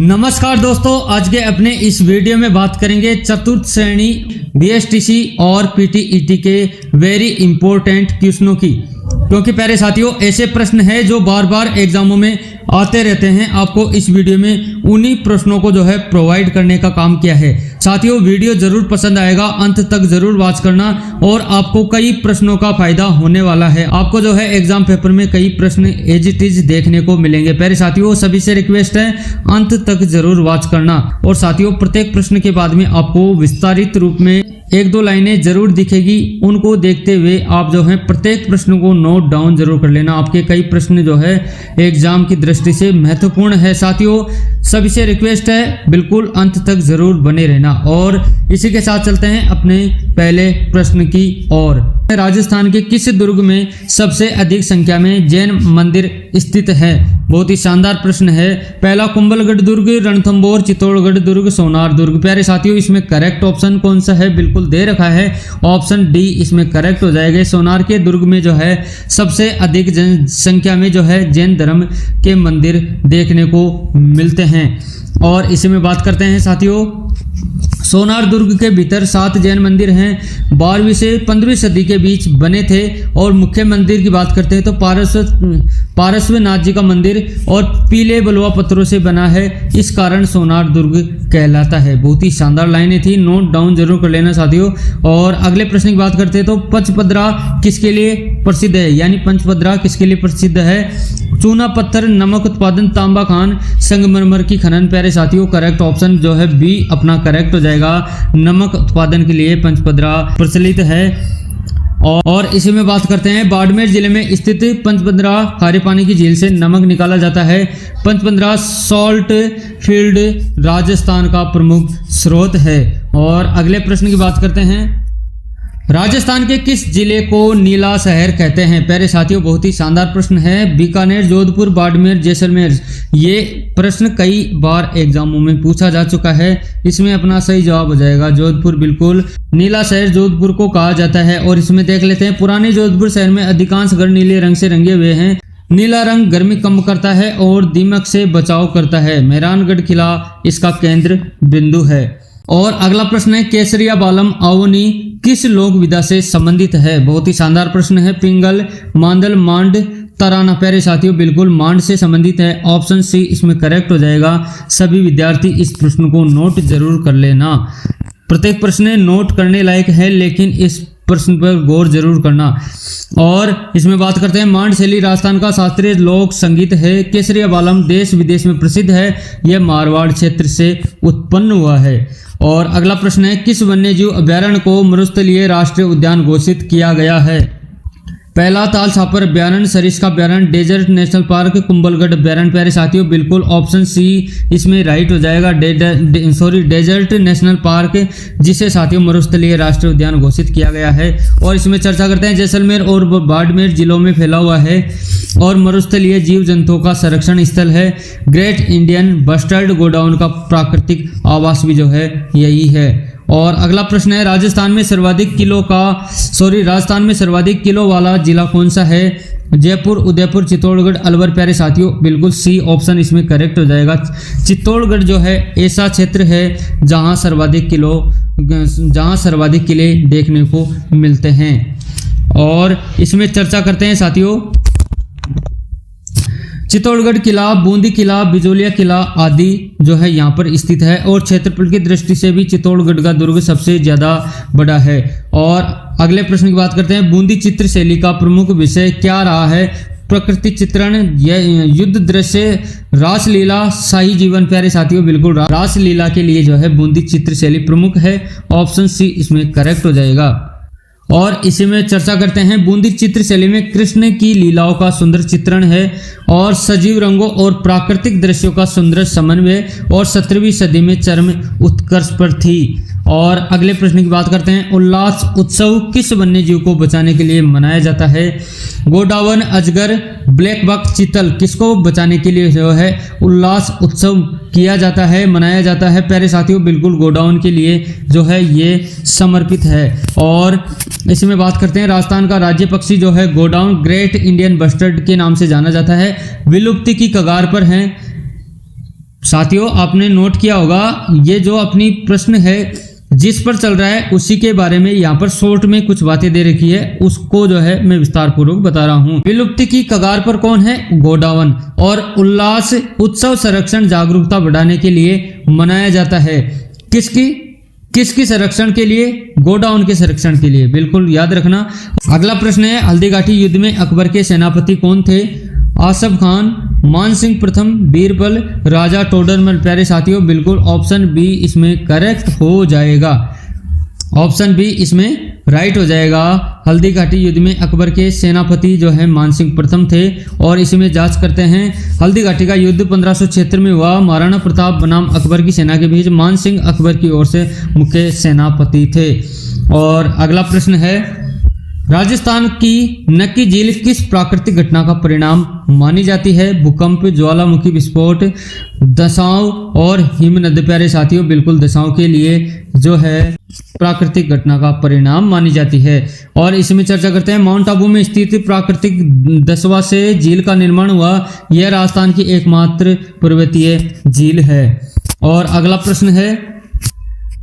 नमस्कार दोस्तों, आज के अपने इस वीडियो में बात करेंगे चतुर्थ श्रेणी बीएसटीसी और पीटीईटी के वेरी इंपॉर्टेंट क्वेश्चनों की। क्योंकि प्यारे साथियों, ऐसे प्रश्न हैं जो बार बार एग्जामों में आते रहते हैं। आपको इस वीडियो में उन्हीं प्रश्नों को जो है प्रोवाइड करने का काम किया है। साथियों, वीडियो जरूर पसंद आएगा, अंत तक जरूर वॉच करना और आपको कई प्रश्नों का फायदा होने वाला है। आपको जो है एग्जाम पेपर में कई प्रश्न एज इट इज देखने को मिलेंगे। प्यारे साथियों, सभी से रिक्वेस्ट है अंत तक जरूर वॉच करना। और साथियों, प्रत्येक प्रश्न के बाद में आपको विस्तारित रूप में एक दो लाइनें जरूर दिखेगी, उनको देखते हुए आप जो है प्रत्येक प्रश्न को नोट डाउन जरूर कर लेना। आपके कई प्रश्न जो है एग्जाम की दृष्टि से महत्वपूर्ण है। साथियों, सभी से रिक्वेस्ट है बिल्कुल अंत तक जरूर बने रहना। और इसी के साथ चलते हैं अपने पहले प्रश्न की ओर। राजस्थान के किस दुर्ग में सबसे अधिक संख्या में जैन मंदिर स्थित है? बहुत ही शानदार प्रश्न है। पहला कुंभलगढ़ दुर्ग, रणथंभौर, चित्तौड़गढ़ दुर्ग, सोनार दुर्ग। प्यारे साथियों, इसमें करेक्ट ऑप्शन कौन सा है? बिल्कुल दे रखा है ऑप्शन डी, इसमें करेक्ट हो जाएगा। सोनार के दुर्ग में जो है सबसे अधिक जनसंख्या में जो है जैन धर्म के मंदिर देखने को मिलते हैं। और इसी में बात करते हैं साथियों, सोनार दुर्ग के भीतर 7 जैन मंदिर हैं। 12वीं से 15वीं सदी के बीच बने थे। और मुख्य मंदिर की बात करते हैं तो पारस्वनाथ जी का मंदिर और पीले बलुआ पत्थरों से बना है, इस कारण सोनार दुर्ग कहलाता है। बहुत ही शानदार लाइनें थी, नोट डाउन जरूर कर लेना साथियों। और अगले प्रश्न की बात करते हैं तो पंचपदरा किसके लिए प्रसिद्ध है? यानी पंचपदरा किसके लिए प्रसिद्ध है? चूना पत्थर, नमक उत्पादन, तांबा खान, संगमरमर की खनन। प्यारे साथियों, करेक्ट ऑप्शन जो है बी अपना करेक्ट हो जाएगा। नमक उत्पादन के लिए पंचपदरा प्रचलित है। और इसी में बात करते हैं, बाड़मेर जिले में स्थित पंचपदरा खारे पानी की झील से नमक निकाला जाता है। पंचपदरा सॉल्ट फील्ड राजस्थान का प्रमुख स्रोत है। और अगले प्रश्न की बात करते हैं, राजस्थान के किस जिले को नीला शहर कहते हैं? प्यारे साथियों, बहुत ही शानदार प्रश्न है। बीकानेर, जोधपुर, बाड़मेर, जैसलमेर। ये प्रश्न कई बार एग्जामों में पूछा जा चुका है। इसमें अपना सही जवाब हो जाएगा जोधपुर। बिल्कुल नीला शहर जोधपुर को कहा जाता है। और इसमें देख लेते हैं, पुराने जोधपुर शहर में अधिकांश घर नीले रंग से रंगे हुए हैं। नीला रंग गर्मी कम करता है और दीमक से बचाव करता है। मेहरानगढ़ किला इसका केंद्र बिंदु है। और अगला प्रश्न है, केसरिया बालम आवनी किस लोक विधा से संबंधित है? बहुत ही शानदार प्रश्न है। पिंगल, मांडल, मांड, तराना। प्यारे साथियों, बिल्कुल मांड से संबंधित है। ऑप्शन सी इसमें करेक्ट हो जाएगा। सभी विद्यार्थी इस प्रश्न को नोट जरूर कर लेना। प्रत्येक प्रश्न नोट करने लायक है, लेकिन इस प्रश्न पर गौर जरूर करना। और इसमें बात करते हैं, मांड शैली राजस्थान का शास्त्रीय लोक संगीत है। केसरिया बालम देश विदेश में प्रसिद्ध है। यह मारवाड़ क्षेत्र से उत्पन्न हुआ है। और अगला प्रश्न है, किस वन्यजीव अभ्यारण्य को मरुस्थलीय राष्ट्रीय उद्यान घोषित किया गया है? पहला ताल छापर अभ्यारण्य, सरिस्का अभ्यारण्य, डेजर्ट नेशनल पार्क, कुंभलगढ़ अभ्यारण्य। प्यारे साथियों, बिल्कुल ऑप्शन सी इसमें राइट हो जाएगा। डेजर्ट नेशनल पार्क, जिसे साथियों मरुस्थलीय राष्ट्रीय उद्यान घोषित किया गया है। और इसमें चर्चा करते हैं, जैसलमेर और बाड़मेर जिलों में फैला हुआ है और मरुस्थलीय जीव जंतुओं का संरक्षण स्थल है। ग्रेट इंडियन बस्टर्ड गोडाउन का प्राकृतिक आवास भी जो है यही है। और अगला प्रश्न है, राजस्थान में सर्वाधिक किलो वाला जिला कौन सा है? जयपुर, उदयपुर, चित्तौड़गढ़, अलवर। प्यारे साथियों, बिल्कुल सी ऑप्शन इसमें करेक्ट हो जाएगा। चित्तौड़गढ़ जो है ऐसा क्षेत्र है जहां सर्वाधिक किले देखने को मिलते हैं। और इसमें चर्चा करते हैं साथियों, चित्तौड़गढ़ किला, बूंदी किला, बिजोलिया किला आदि जो है यहाँ पर स्थित है। और क्षेत्रफल की दृष्टि से भी चित्तौड़गढ़ का दुर्ग सबसे ज्यादा बड़ा है। और अगले प्रश्न की बात करते हैं, बूंदी चित्र शैली का प्रमुख विषय क्या रहा है? प्रकृति चित्रण, युद्ध दृश्य, रासलीला, शाही जीवन। प्यारे साथियों, बिल्कुल रासलीला के लिए जो है बूंदी चित्र शैली प्रमुख है। ऑप्शन सी इसमें करेक्ट हो जाएगा। और इसी में चर्चा करते हैं, बूंदी चित्र शैली में कृष्ण की लीलाओं का सुंदर चित्रण है और सजीव रंगों और प्राकृतिक दृश्यों का सुंदर समन्वय और 17वीं सदी में चरम उत्कर्ष पर थी। और अगले प्रश्न की बात करते हैं, उल्लास उत्सव किस वन्यजीव को बचाने के लिए मनाया जाता है? गोडावन, अजगर, ब्लैक बक, चीतल। किसको बचाने के लिए जो है उल्लास उत्सव किया जाता है, मनाया जाता है? प्यारे साथियों, बिल्कुल गोडाउन के लिए जो है ये समर्पित है। और इसमें बात करते हैं, राजस्थान का राज्य पक्षी जो है गोडाउन ग्रेट इंडियन बस्टर्ड के नाम से जाना जाता है, विलुप्ति की कगार पर हैं। साथियों आपने नोट किया होगा, ये जो अपनी प्रश्न है जिस पर चल रहा है उसी के बारे में यहाँ पर शॉर्ट में कुछ बातें दे रखी है, उसको जो है मैं विस्तार पूर्वक बता रहा हूँ। विलुप्ति की कगार पर कौन है? गोडावण। और उल्लास उत्सव संरक्षण जागरूकता बढ़ाने के लिए मनाया जाता है। किसकी संरक्षण के लिए? गोडाउन के संरक्षण के लिए, बिल्कुल याद रखना। अगला प्रश्न है, हल्दीघाटी युद्ध में अकबर के सेनापति कौन थे? आसफ खान, मान सिंह प्रथम, बीरबल, राजा टोडरमल। प्यारे साथियों बिल्कुल ऑप्शन बी इसमें करेक्ट हो जाएगा, ऑप्शन बी इसमें राइट हो जाएगा। हल्दीघाटी युद्ध में अकबर के सेनापति जो है मान सिंह प्रथम थे। और इसी में जांच करते हैं, हल्दीघाटी का युद्ध 1576 में हुआ। महाराणा प्रताप बनाम अकबर की सेना के बीच मान सिंह अकबर की ओर से मुख्य सेनापति थे। और अगला प्रश्न है, राजस्थान की नक्की झील किस प्राकृतिक घटना का परिणाम मानी जाती है? भूकंप, ज्वालामुखी विस्फोट, दसाव और हिमनद। प्यारे साथियों बिल्कुल दसाव के लिए जो है प्राकृतिक घटना का परिणाम मानी जाती है। और इसमें चर्चा करते हैं, माउंट आबू में स्थित प्राकृतिक दसवा से झील का निर्माण हुआ। यह राजस्थान की एकमात्र पर्वतीय झील है। और अगला प्रश्न है,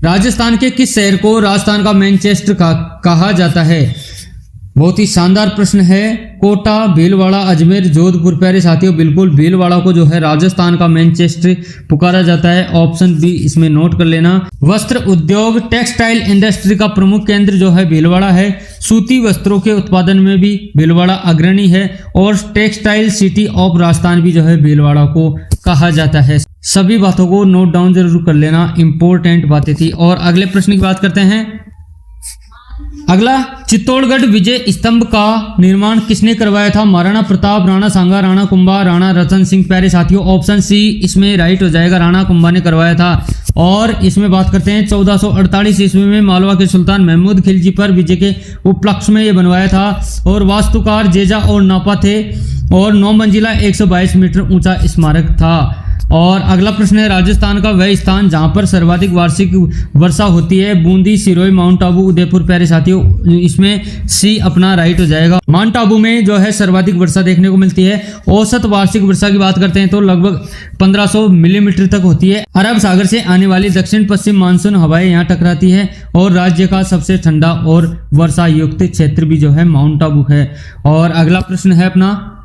राजस्थान के किस शहर को राजस्थान का मैनचेस्टर कहा जाता है? बहुत ही शानदार प्रश्न है। कोटा, भीलवाड़ा, अजमेर, जोधपुर। प्यारे साथियों बिल्कुल भीलवाड़ा को जो है राजस्थान का मैनचेस्टर पुकारा जाता है, ऑप्शन बी इसमें नोट कर लेना। वस्त्र उद्योग, टेक्सटाइल इंडस्ट्री का प्रमुख केंद्र जो है भीलवाड़ा है। सूती वस्त्रों के उत्पादन में भी भीलवाड़ा अग्रणी है। और टेक्सटाइल सिटी ऑफ राजस्थान भी जो है भीलवाड़ा को कहा जाता है। सभी बातों को नोट डाउन जरूर कर लेना, इंपॉर्टेंट बातें थी। और अगले प्रश्न की बात करते हैं। अगला, चित्तौड़गढ़ विजय स्तंभ का निर्माण किसने करवाया था? महाराणा प्रताप, राणा सांगा, राणा कुंभा, राणा रतन सिंह। प्यारे साथियों ऑप्शन सी इसमें राइट हो जाएगा, राणा कुंभा ने करवाया था। और इसमें बात करते हैं, 1448 ईस्वी में मालवा के सुल्तान महमूद खिलजी पर विजय के उपलक्ष्य में यह बनवाया था। और वास्तुकार जेजा और नापा थे। और 9 मंजिला 122 मीटर ऊंचा स्मारक था। और अगला प्रश्न है, राजस्थान का वह स्थान जहां पर सर्वाधिक वार्षिक वर्षा होती है? बूंदी, सिरोही, माउंट आबू, उदयपुर। प्यारे साथियों इसमें सी अपना राइट हो जाएगा। माउंट आबू में जो है सर्वाधिक वर्षा देखने को मिलती है। औसत वार्षिक वर्षा की बात करते हैं तो लगभग 1500 मिलीमीटर तक होती है। अरब सागर से आने वाली दक्षिण पश्चिम मानसून हवाएं यहाँ टकराती है। और राज्य का सबसे ठंडा और वर्षा युक्त क्षेत्र भी जो है माउंट आबू है। और अगला प्रश्न है अपना,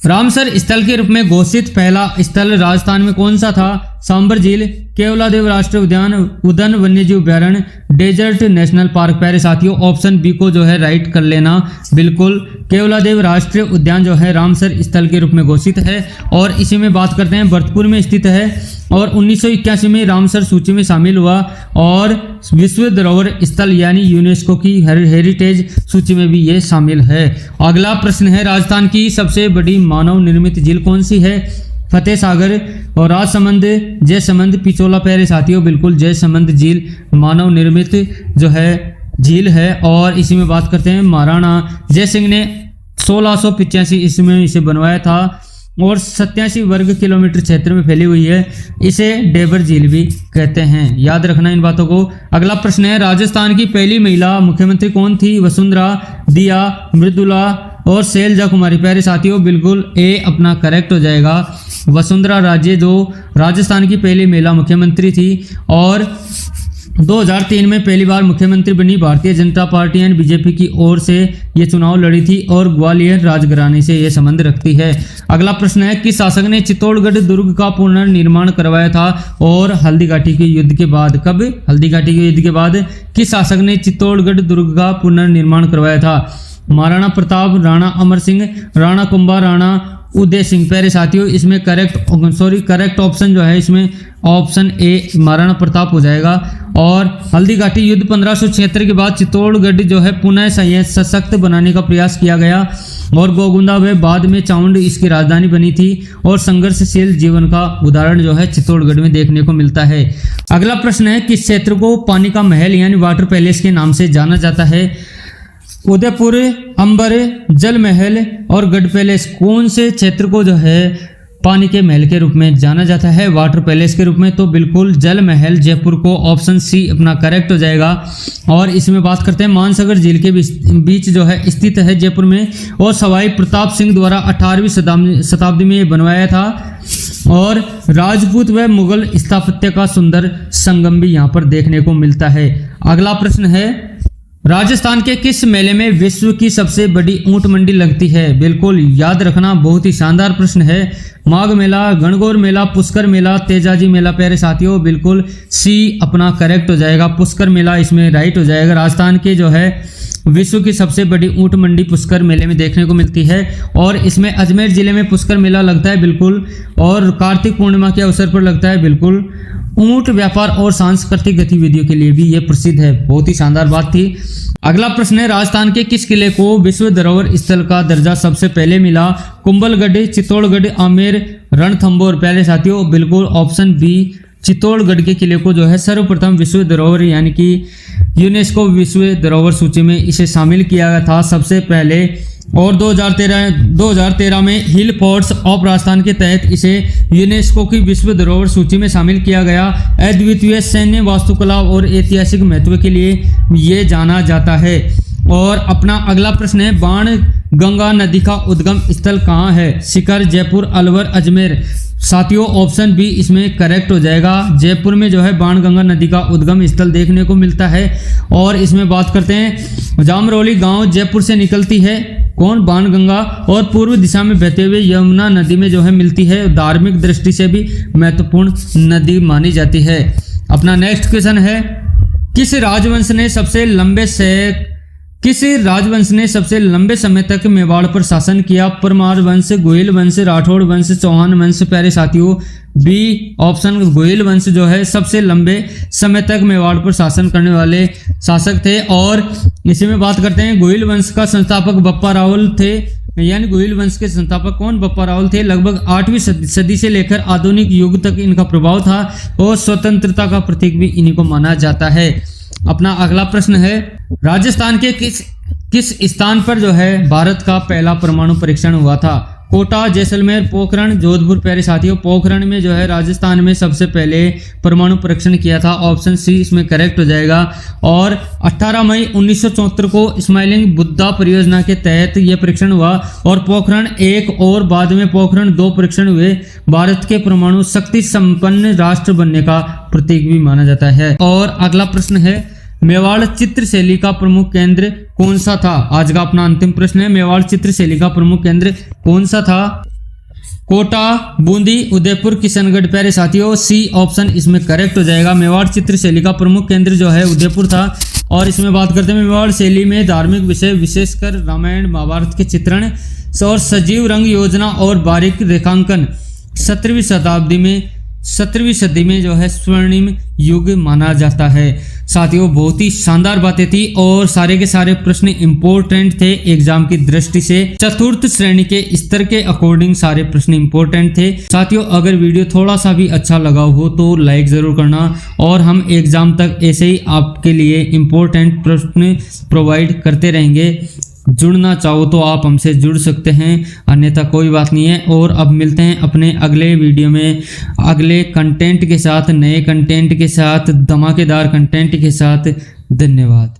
रामसर स्थल के रूप में घोषित पहला स्थल राजस्थान में कौन सा था? सांबर झील, केवलादेव राष्ट्रीय उद्यान, उदन वन्यजीव अभ्यारण्य, डेजर्ट नेशनल पार्क। प्यारे साथियों ऑप्शन बी को जो है राइट कर लेना, बिल्कुल केवलादेव राष्ट्रीय उद्यान जो है रामसर स्थल के रूप में घोषित है। और इसी में बात करते हैं, भरतपुर में स्थित है। और 1981 में रामसर सूची में शामिल हुआ। और विश्व धरोहर स्थल यानी यूनेस्को की हेरिटेज सूची में भी ये शामिल है। अगला प्रश्न है, राजस्थान की सबसे बड़ी मानव निर्मित झील कौन सी है? फतेह सागर और राजसमंद, जयसमंद, पिचोला। प्यारे साथियों बिल्कुल जयसमंद झील मानव निर्मित जो है झील है। और इसी में बात करते हैं, महाराणा जयसिंह ने 1685 ईस्वी में इसे बनवाया था। और 87 वर्ग किलोमीटर क्षेत्र में फैली हुई है। इसे डेबर झील भी कहते हैं, याद रखना इन बातों को। अगला प्रश्न है, राजस्थान की पहली महिला मुख्यमंत्री कौन थी? वसुंधरा, दिया, मृदुला और शैलजा कुमारी। प्यारे साथियों बिल्कुल ए अपना करेक्ट हो जाएगा। वसुंधरा राजे जो राजस्थान की पहली महिला मुख्यमंत्री थी। और 2003 में पहली बार मुख्यमंत्री बनी। भारतीय जनता पार्टी यानी बीजेपी की ओर से ये चुनाव लड़ी थी। और ग्वालियर राजघराने से ये संबंध रखती है। अगला प्रश्न है, किस शासक ने चित्तौड़गढ़ दुर्ग का पुनर्निर्माण करवाया था? और हल्दीघाटी के युद्ध के बाद, कब? हल्दीघाटी के युद्ध के बाद किस शासक ने चित्तौड़गढ़ दुर्ग का पुनर्निर्माण करवाया था? महाराणा प्रताप, राणा अमर सिंह, राणा कुंभा, राणा उदय सिंह। प्यारे साथियों इसमें करेक्ट ऑप्शन जो है इसमें ऑप्शन ए महाराणा प्रताप हो जाएगा। और हल्दीघाटी युद्ध 1576 के बाद चित्तौड़गढ़ जो है पुनः सशक्त बनाने का प्रयास किया गया। और गोगुंदा व बाद में चामुंड इसकी राजधानी बनी थी। और संघर्षशील जीवन का उदाहरण जो है चित्तौड़गढ़ में देखने को मिलता है। अगला प्रश्न है, किस क्षेत्र को पानी का महल यानी वाटर पैलेस के नाम से जाना जाता है? उदयपुर, अंबर, जल महल और गढ़ पैलेस। कौन से क्षेत्र को जो है पानी के महल के रूप में जाना जाता है, वाटर पैलेस के रूप में, तो बिल्कुल जल महल जयपुर को ऑप्शन सी अपना करेक्ट हो जाएगा। और इसमें बात करते हैं मानसागर झील के बीच जो है स्थित है जयपुर में, और सवाई प्रताप सिंह द्वारा 18वीं शताब्दी में ये बनवाया था। और राजपूत व मुगल स्थापत्य का सुंदर संगम भी यहाँ पर देखने को मिलता है। अगला प्रश्न है, राजस्थान के किस मेले में विश्व की सबसे बड़ी ऊंट मंडी लगती है? बिल्कुल याद रखना, बहुत ही शानदार प्रश्न है। माघ मेला, गणगौर मेला, पुष्कर मेला, तेजाजी मेला। प्यारे साथियों बिल्कुल सी अपना करेक्ट हो जाएगा, पुष्कर मेला इसमें राइट हो जाएगा। राजस्थान के जो है विश्व की सबसे बड़ी ऊंट मंडी पुष्कर मेले में देखने को मिलती है, और इसमें अजमेर जिले में पुष्कर मेला लगता है बिल्कुल, और कार्तिक पूर्णिमा के अवसर पर लगता है बिल्कुल। ऊंट व्यापार और सांस्कृतिक गतिविधियों के लिए भी ये प्रसिद्ध है। बहुत ही शानदार बात थी। अगला प्रश्न है, राजस्थान के किस किले को विश्व धरोहर स्थल का दर्जा सबसे पहले मिला? कुंभलगढ़, चित्तौड़गढ़, आमेर, रणथंभौर। प्यारे साथियों बिल्कुल ऑप्शन बी चित्तौड़गढ़ के किले को जो है सर्वप्रथम विश्व धरोहर यानी कि यूनेस्को विश्व धरोहर सूची में इसे शामिल किया गया था सबसे पहले। और 2013 में हिल फोर्ट्स ऑफ राजस्थान के तहत इसे यूनेस्को की विश्व धरोहर सूची में शामिल किया गया। अद्वितीय सैन्य वास्तुकला और ऐतिहासिक महत्व के लिए ये जाना जाता है। और अपना अगला प्रश्न है, बाण गंगा नदी का उद्गम स्थल कहाँ है? शिकर, जयपुर, अलवर, अजमेर। साथियों ऑप्शन बी इसमें करेक्ट हो जाएगा। जयपुर में जो है बाणगंगा नदी का उद्गम स्थल देखने को मिलता है। और इसमें बात करते हैं, जामरोली गांव जयपुर से निकलती है कौन? बाणगंगा, और पूर्व दिशा में बहते हुए यमुना नदी में जो है मिलती है। धार्मिक दृष्टि से भी महत्वपूर्ण नदी मानी जाती है। अपना नेक्स्ट क्वेश्चन है, किस राजवंश ने सबसे लंबे समय तक मेवाड़ पर शासन किया? परमार वंश, गोयल वंश, राठौड़ वंश, चौहान वंश। प्यारे साथियों बी ऑप्शन गोयल वंश जो है सबसे लंबे समय तक मेवाड़ पर शासन करने वाले शासक थे। और इसी में बात करते हैं, गोयल वंश का संस्थापक बप्पा रावल थे, यानी गोयल वंश के संस्थापक कौन? बप्पा रावल थे। लगभग 8वीं सदी से लेकर आधुनिक युग तक इनका प्रभाव था, और स्वतंत्रता का प्रतीक भी इन्हीं को माना जाता है। अपना अगला प्रश्न है, राजस्थान के किस स्थान पर जो है भारत का पहला परमाणु परीक्षण हुआ था? कोटा, जैसलमेर, पोखरण, जोधपुर। प्यारे साथियों पोखरण में जो है राजस्थान में सबसे पहले परमाणु परीक्षण किया था। ऑप्शन सी इसमें करेक्ट हो जाएगा। और 18 मई 1974 को स्माइलिंग बुद्धा परियोजना के तहत यह परीक्षण हुआ, और पोखरण 1 और बाद में पोखरण 2 परीक्षण हुए। भारत के परमाणु शक्ति संपन्न राष्ट्र बनने का प्रतीक भी माना जाता है। और अगला प्रश्न है, मेवाड़ चित्रशैली का प्रमुख केंद्र कौन सा था? आज का अपना अंतिम प्रश्न है, मेवाड़ चित्रशैली का प्रमुख केंद्र कौन सा था? कोटा, बूंदी, उदयपुर, किशनगढ़। प्यारे साथियों सी ऑप्शन इसमें करेक्ट हो जाएगा। मेवाड़ चित्रशैली का प्रमुख केंद्र जो है उदयपुर था। और इसमें बात करते हैं, मेवाड़ शैली में धार्मिक विषय विशेषकर रामायण महाभारत के चित्रण और सजीव रंग योजना और बारीक रेखांकन 17वीं सदी में जो है स्वर्णिम युग माना जाता है। साथियों बहुत ही शानदार बातें थी, और सारे के सारे प्रश्न इंपॉर्टेंट थे एग्जाम की दृष्टि से। चतुर्थ श्रेणी के स्तर के अकॉर्डिंग सारे प्रश्न इंपॉर्टेंट थे। साथियों अगर वीडियो थोड़ा सा भी अच्छा लगा हो तो लाइक जरूर करना, और हम एग्जाम तक ऐसे ही आपके लिए इंपॉर्टेंट प्रश्न प्रोवाइड करते रहेंगे। जुड़ना चाहो तो आप हमसे जुड़ सकते हैं, अन्यथा कोई बात नहीं है। और अब मिलते हैं अपने अगले वीडियो में अगले कंटेंट के साथ, नए कंटेंट के साथ, धमाकेदार कंटेंट के साथ। धन्यवाद।